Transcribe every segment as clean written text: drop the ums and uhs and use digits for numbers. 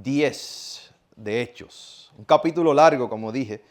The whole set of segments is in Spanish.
10 de Hechos. Un capítulo largo, como dije.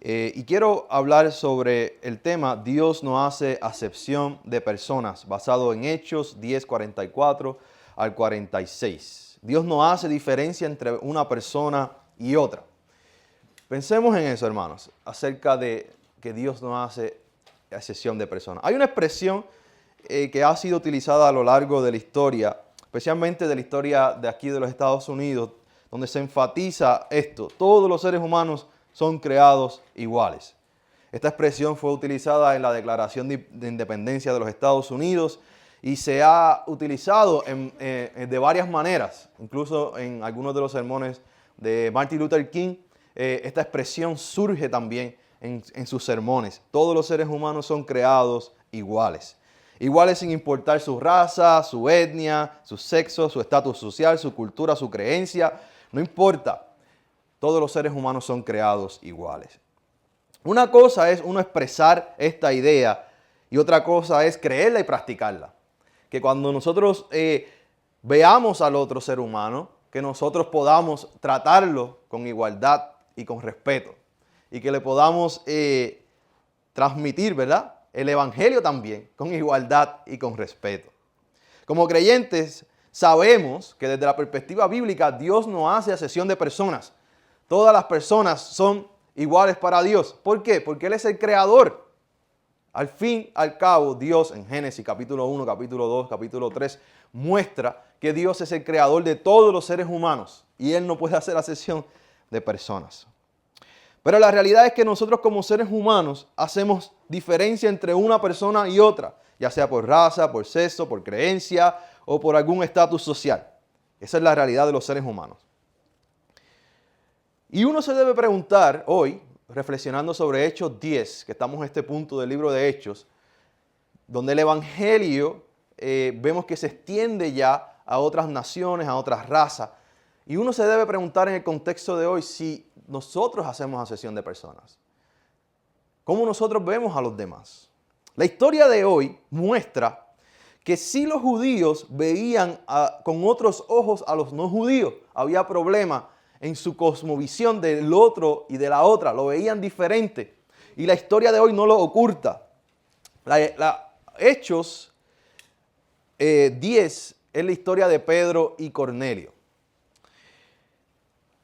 Y quiero hablar sobre el tema Dios no hace acepción de personas, basado en Hechos 10, 44 al 46. Dios no hace diferencia entre una persona y otra. Pensemos en eso, hermanos, acerca de que Dios no hace acepción de personas. Hay una expresión que ha sido utilizada a lo largo de la historia, especialmente de la historia de aquí de los Estados Unidos, donde se enfatiza esto: todos los seres humanos son creados iguales. Esta expresión fue utilizada en la Declaración de Independencia de los Estados Unidos y se ha utilizado de varias maneras, incluso en algunos de los sermones de Martin Luther King. Esta expresión surge también en sus sermones. Todos los seres humanos son creados iguales. Iguales sin importar su raza, su etnia, su sexo, su estatus social, su cultura, su creencia. No importa. Todos los seres humanos son creados iguales. Una cosa es uno expresar esta idea y otra cosa es creerla y practicarla. Que cuando nosotros veamos al otro ser humano, que nosotros podamos tratarlo con igualdad y con respeto. Y que le podamos transmitir, ¿verdad?, el evangelio también con igualdad y con respeto. Como creyentes sabemos que desde la perspectiva bíblica Dios no hace acepción de personas. Todas las personas son iguales para Dios. ¿Por qué? Porque Él es el creador. Al fin, al cabo, Dios en Génesis capítulo 1, capítulo 2, capítulo 3 muestra que Dios es el creador de todos los seres humanos y Él no puede hacer acepción de personas. Pero la realidad es que nosotros como seres humanos hacemos diferencia entre una persona y otra, ya sea por raza, por sexo, por creencia o por algún estatus social. Esa es la realidad de los seres humanos. Y uno se debe preguntar hoy, reflexionando sobre Hechos 10, que estamos en este punto del libro de Hechos, donde el evangelio vemos que se extiende ya a otras naciones, a otras razas. Y uno se debe preguntar en el contexto de hoy si nosotros hacemos acepción de personas. ¿Cómo nosotros vemos a los demás? La historia de hoy muestra que si los judíos veían con otros ojos a los no judíos, había problema en su cosmovisión del otro y de la otra, lo veían diferente. Y la historia de hoy no lo oculta. Hechos 10 es la historia de Pedro y Cornelio.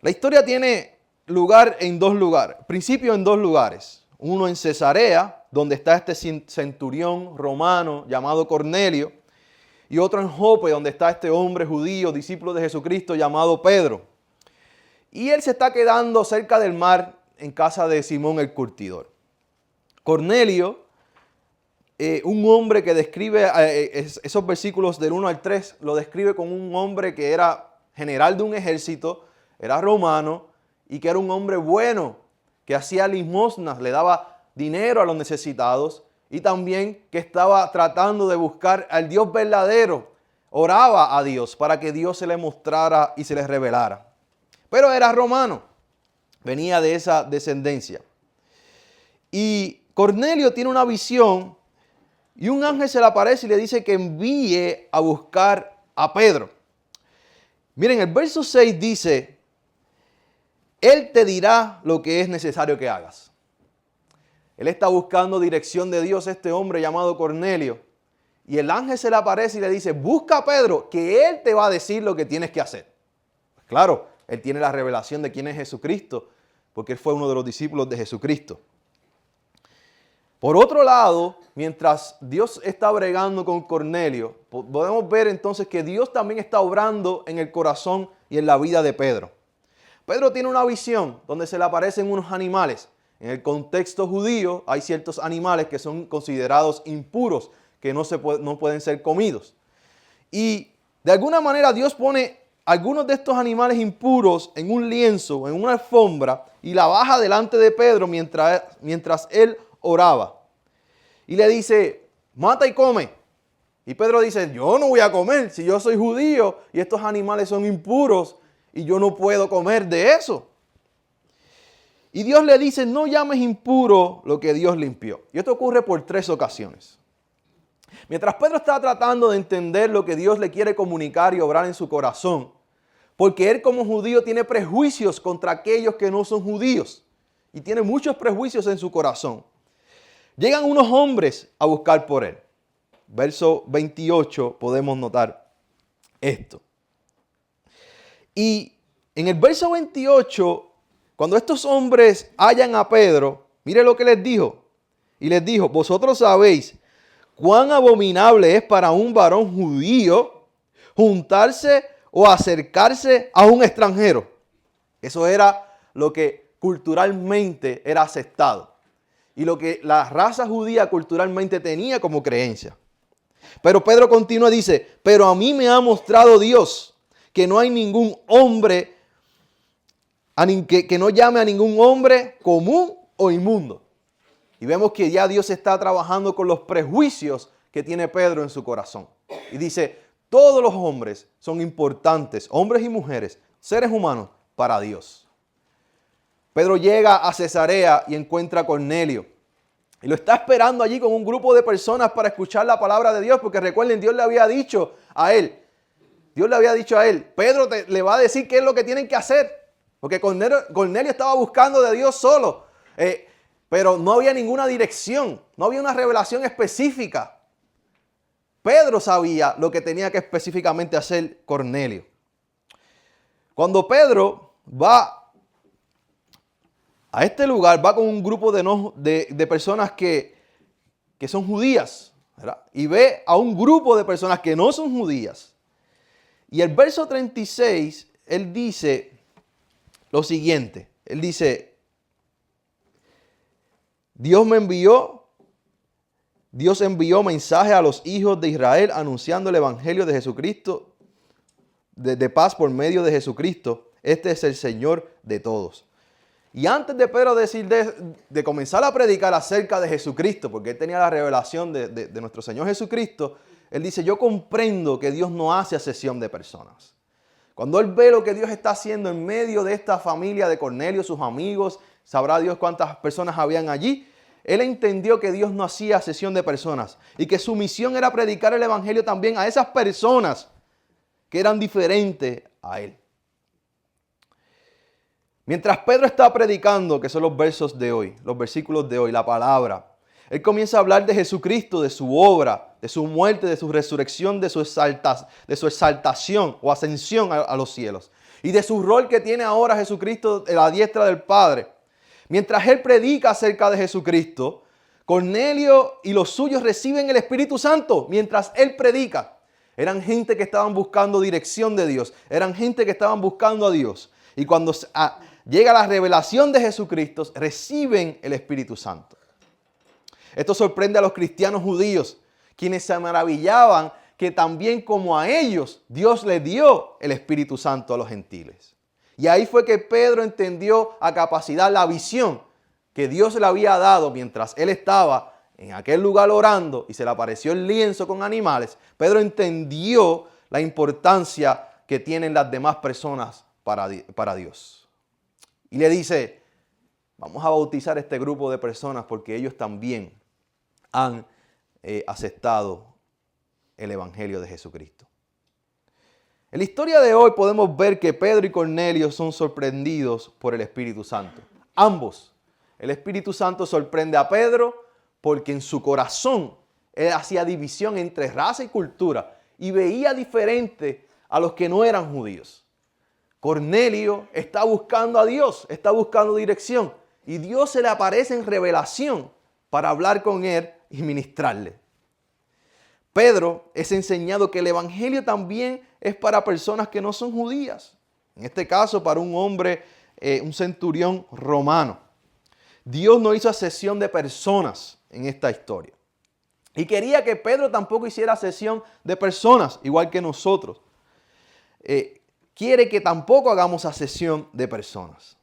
La historia tiene lugar en dos lugares, principio en dos lugares. Uno en Cesarea, donde está este centurión romano llamado Cornelio, y otro en Jope, donde está este hombre judío, discípulo de Jesucristo, llamado Pedro. Y él se está quedando cerca del mar en casa de Simón el curtidor. Cornelio, un hombre que describe esos versículos del 1 al 3, lo describe como un hombre que era general de un ejército, era romano y que era un hombre bueno, que hacía limosnas, le daba dinero a los necesitados y también que estaba tratando de buscar al Dios verdadero. Oraba a Dios para que Dios se le mostrara y se le revelara. Pero era romano, venía de esa descendencia. Y Cornelio tiene una visión y un ángel se le aparece y le dice que envíe a buscar a Pedro. Miren, el verso 6 dice: Él te dirá lo que es necesario que hagas. Él está buscando dirección de Dios, este hombre llamado Cornelio. Y el ángel se le aparece y le dice: busca a Pedro, que él te va a decir lo que tienes que hacer. Pues claro, él tiene la revelación de quién es Jesucristo, porque él fue uno de los discípulos de Jesucristo. Por otro lado, mientras Dios está bregando con Cornelio, podemos ver entonces que Dios también está obrando en el corazón y en la vida de Pedro. Pedro tiene una visión donde se le aparecen unos animales. En el contexto judío hay ciertos animales que son considerados impuros, que no pueden ser comidos. Y de alguna manera Dios pone algunos de estos animales impuros en un lienzo, en una alfombra, y la baja delante de Pedro mientras él oraba. Y le dice: mata y come. Y Pedro dice: yo no voy a comer si yo soy judío y estos animales son impuros y yo no puedo comer de eso. Y Dios le dice: no llames impuro lo que Dios limpió. Y esto ocurre por 3 ocasiones. Mientras Pedro está tratando de entender lo que Dios le quiere comunicar y obrar en su corazón, porque él como judío tiene prejuicios contra aquellos que no son judíos y tiene muchos prejuicios en su corazón. Llegan unos hombres a buscar por él. Verso 28 podemos notar esto. Y en el verso 28, cuando estos hombres hallan a Pedro, mire lo que les dijo. Y les dijo, vosotros sabéis cuán abominable es para un varón judío juntarse o acercarse a un extranjero. Eso era lo que culturalmente era aceptado y lo que la raza judía culturalmente tenía como creencia. Pero Pedro continúa y dice, pero a mí me ha mostrado Dios que no hay ningún hombre, que no llame a ningún hombre común o inmundo. Y vemos que ya Dios está trabajando con los prejuicios que tiene Pedro en su corazón. Y dice, todos los hombres son importantes, hombres y mujeres, seres humanos, para Dios. Pedro llega a Cesarea y encuentra a Cornelio. Y lo está esperando allí con un grupo de personas para escuchar la palabra de Dios. Porque recuerden, Dios le había dicho a él, Pedro le va a decir qué es lo que tienen que hacer. Porque Cornelio estaba buscando de Dios solo. Pero no había ninguna dirección, no había una revelación específica. Pedro sabía lo que tenía que específicamente hacer Cornelio. Cuando Pedro va a este lugar, va con un grupo de personas que son judías, ¿verdad? Y ve a un grupo de personas que no son judías. Y el verso 36, él dice lo siguiente. Él dice, Dios envió mensaje a los hijos de Israel anunciando el evangelio de Jesucristo, de paz por medio de Jesucristo. Este es el Señor de todos. Y antes de Pedro de comenzar a predicar acerca de Jesucristo, porque él tenía la revelación de nuestro Señor Jesucristo, él dice, yo comprendo que Dios no hace acepción de personas. Cuando él ve lo que Dios está haciendo en medio de esta familia de Cornelio, sus amigos, sabrá Dios cuántas personas habían allí, él entendió que Dios no hacía acepción de personas y que su misión era predicar el evangelio también a esas personas que eran diferentes a él. Mientras Pedro está predicando, que son los versos de hoy, los versículos de hoy, la palabra, él comienza a hablar de Jesucristo, de su obra, de su muerte, de su resurrección, de su exaltación o ascensión a los cielos y de su rol que tiene ahora Jesucristo a la diestra del Padre. Mientras él predica acerca de Jesucristo, Cornelio y los suyos reciben el Espíritu Santo mientras él predica. Eran gente que estaban buscando dirección de Dios, eran gente que estaban buscando a Dios. Y cuando llega la revelación de Jesucristo, reciben el Espíritu Santo. Esto sorprende a los cristianos judíos, quienes se maravillaban que también como a ellos, Dios les dio el Espíritu Santo a los gentiles. Y ahí fue que Pedro entendió a capacidad la visión que Dios le había dado mientras él estaba en aquel lugar orando y se le apareció el lienzo con animales. Pedro entendió la importancia que tienen las demás personas para Dios. Y le dice, vamos a bautizar a este grupo de personas porque ellos también han aceptado el evangelio de Jesucristo. En la historia de hoy podemos ver que Pedro y Cornelio son sorprendidos por el Espíritu Santo. Ambos. El Espíritu Santo sorprende a Pedro porque en su corazón él hacía división entre raza y cultura y veía diferente a los que no eran judíos. Cornelio está buscando a Dios, está buscando dirección y Dios se le aparece en revelación para hablar con él y ministrarle. Pedro es enseñado que el evangelio también es para personas que no son judías. En este caso, para un hombre, un centurión romano. Dios no hizo acepción de personas en esta historia. Y quería que Pedro tampoco hiciera acepción de personas, igual que nosotros. Quiere que tampoco hagamos acepción de personas.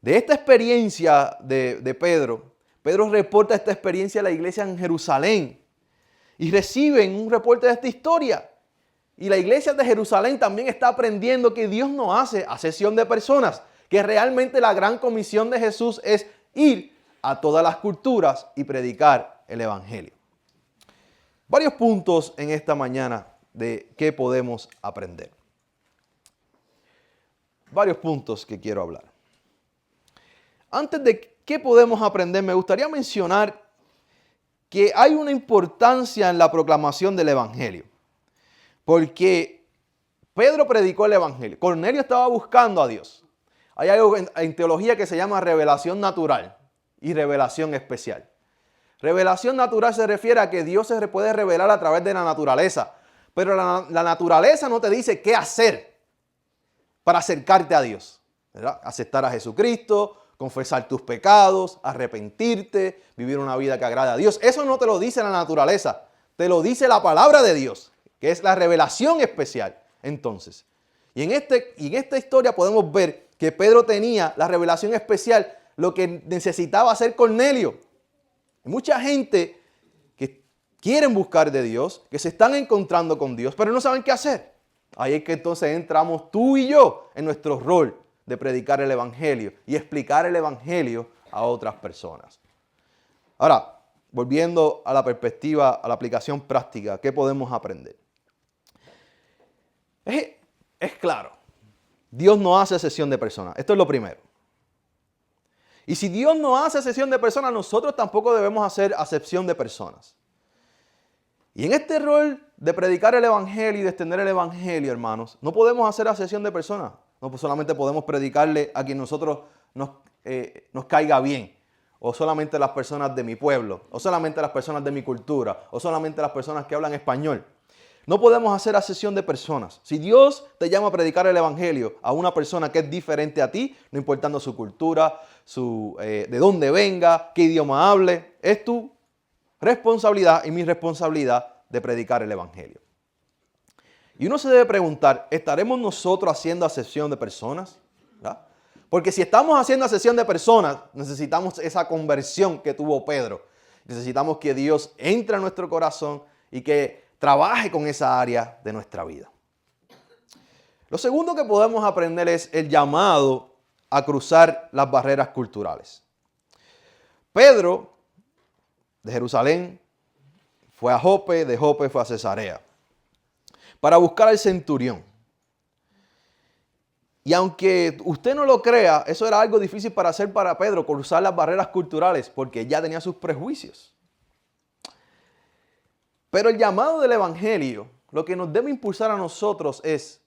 De esta experiencia de Pedro, Pedro reporta esta experiencia a la iglesia en Jerusalén. Y reciben un reporte de esta historia. Y la iglesia de Jerusalén también está aprendiendo que Dios no hace acepción de personas. Que realmente la gran comisión de Jesús es ir a todas las culturas y predicar el evangelio. Varios puntos en esta mañana de qué podemos aprender. varios puntos que quiero hablar. Antes de qué podemos aprender, me gustaría mencionar que hay una importancia en la proclamación del Evangelio. Porque Pedro predicó el Evangelio. Cornelio estaba buscando a Dios. Hay algo en teología que se llama revelación natural y revelación especial. Revelación natural se refiere a que Dios se puede revelar a través de la naturaleza. Pero la naturaleza no te dice qué hacer para acercarte a Dios, ¿verdad? Aceptar a Jesucristo, confesar tus pecados, arrepentirte, vivir una vida que agrade a Dios. Eso no te lo dice la naturaleza, te lo dice la palabra de Dios, que es la revelación especial. Entonces, y en esta historia podemos ver que Pedro tenía la revelación especial, lo que necesitaba hacer Cornelio. Hay mucha gente que quieren buscar de Dios, que se están encontrando con Dios, pero no saben qué hacer. Ahí es que entonces entramos tú y yo en nuestro rol de predicar el Evangelio y explicar el Evangelio a otras personas. Ahora, volviendo a la perspectiva, a la aplicación práctica, ¿qué podemos aprender? Es claro, Dios no hace acepción de personas. Esto es lo primero. Y si Dios no hace acepción de personas, nosotros tampoco debemos hacer acepción de personas. Y en este rol de predicar el Evangelio y de extender el Evangelio, hermanos, no podemos hacer acepción de personas. No solamente podemos predicarle a quien nosotros nos caiga bien. O solamente las personas de mi pueblo. O solamente las personas de mi cultura. O solamente las personas que hablan español. No podemos hacer acepción de personas. Si Dios te llama a predicar el Evangelio a una persona que es diferente a ti, no importando su cultura, de dónde venga, qué idioma hable, es tu responsabilidad y mi responsabilidad de predicar el Evangelio. Y uno se debe preguntar, ¿estaremos nosotros haciendo acepción de personas? ¿Verdad? Porque si estamos haciendo acepción de personas, necesitamos esa conversión que tuvo Pedro. Necesitamos que Dios entre a nuestro corazón y que trabaje con esa área de nuestra vida. Lo segundo que podemos aprender es el llamado a cruzar las barreras culturales. Pedro, de Jerusalén, fue a Jope, de Jope fue a Cesarea, para buscar al centurión. Y aunque usted no lo crea, eso era algo difícil para hacer para Pedro, cruzar las barreras culturales, porque ya tenía sus prejuicios. Pero el llamado del Evangelio, lo que nos debe impulsar a nosotros es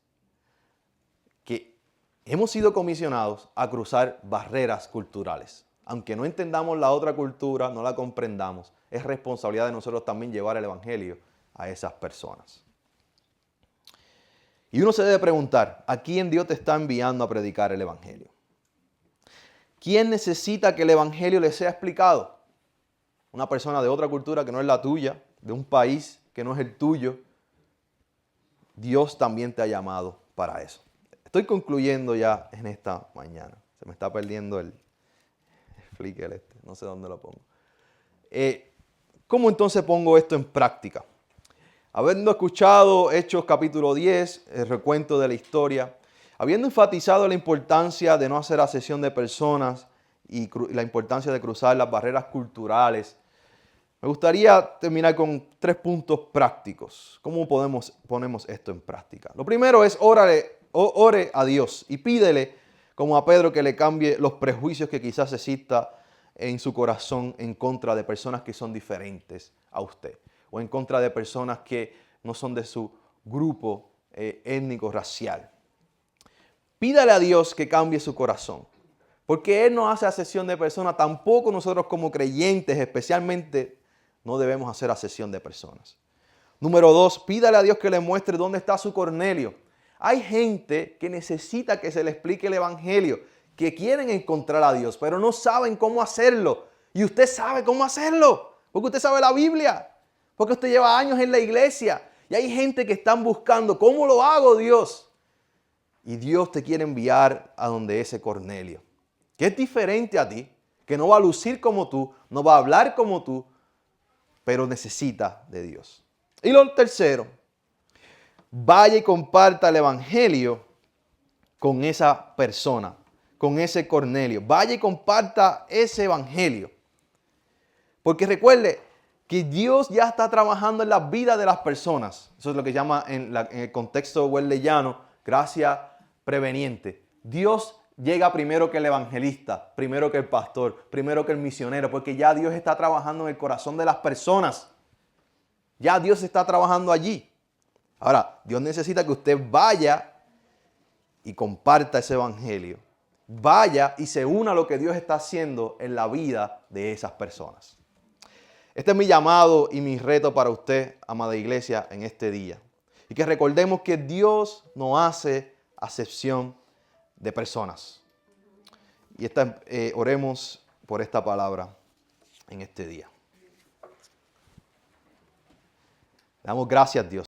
que hemos sido comisionados a cruzar barreras culturales. Aunque no entendamos la otra cultura, no la comprendamos, es responsabilidad de nosotros también llevar el Evangelio a esas personas. Y uno se debe preguntar, ¿a quién Dios te está enviando a predicar el Evangelio? ¿Quién necesita que el Evangelio le sea explicado? Una persona de otra cultura que no es la tuya, de un país que no es el tuyo. Dios también te ha llamado para eso. Estoy concluyendo ya en esta mañana. Se me está perdiendo el flicker no sé dónde lo pongo. ¿Cómo entonces pongo esto en práctica? Habiendo escuchado Hechos capítulo 10, el recuento de la historia, habiendo enfatizado la importancia de no hacer acepción de personas y la importancia de cruzar las barreras culturales, me gustaría terminar con 3 puntos prácticos. ¿Cómo ponemos esto en práctica? Lo primero es ore a Dios y pídele, como a Pedro, que le cambie los prejuicios que quizás exista en su corazón en contra de personas que son diferentes a usted o en contra de personas que no son de su grupo étnico, racial. Pídale a Dios que cambie su corazón, porque Él no hace acepción de personas, tampoco nosotros como creyentes especialmente no debemos hacer acepción de personas. Número 2, pídale a Dios que le muestre dónde está su Cornelio. Hay gente que necesita que se le explique el Evangelio, que quieren encontrar a Dios, pero no saben cómo hacerlo. Y usted sabe cómo hacerlo, porque usted sabe la Biblia, porque usted lleva años en la iglesia. Y hay gente que están buscando, ¿cómo lo hago, Dios? Y Dios te quiere enviar a donde ese Cornelio, que es diferente a ti, que no va a lucir como tú, no va a hablar como tú, pero necesita de Dios. Y lo tercero, vaya y comparta el Evangelio con esa persona, con ese Cornelio. Vaya y comparta ese Evangelio. Porque recuerde que Dios ya está trabajando en la vida de las personas. Eso es lo que llama en el contexto wesleyano gracia preveniente. Dios llega primero que el evangelista, primero que el pastor, primero que el misionero, porque ya Dios está trabajando en el corazón de las personas. Ya Dios está trabajando allí. Ahora, Dios necesita que usted vaya y comparta ese evangelio. Vaya y se una a lo que Dios está haciendo en la vida de esas personas. Este es mi llamado y mi reto para usted, amada iglesia, en este día. Y que recordemos que Dios no hace acepción de personas. Y oremos por esta palabra en este día. Damos gracias, Dios.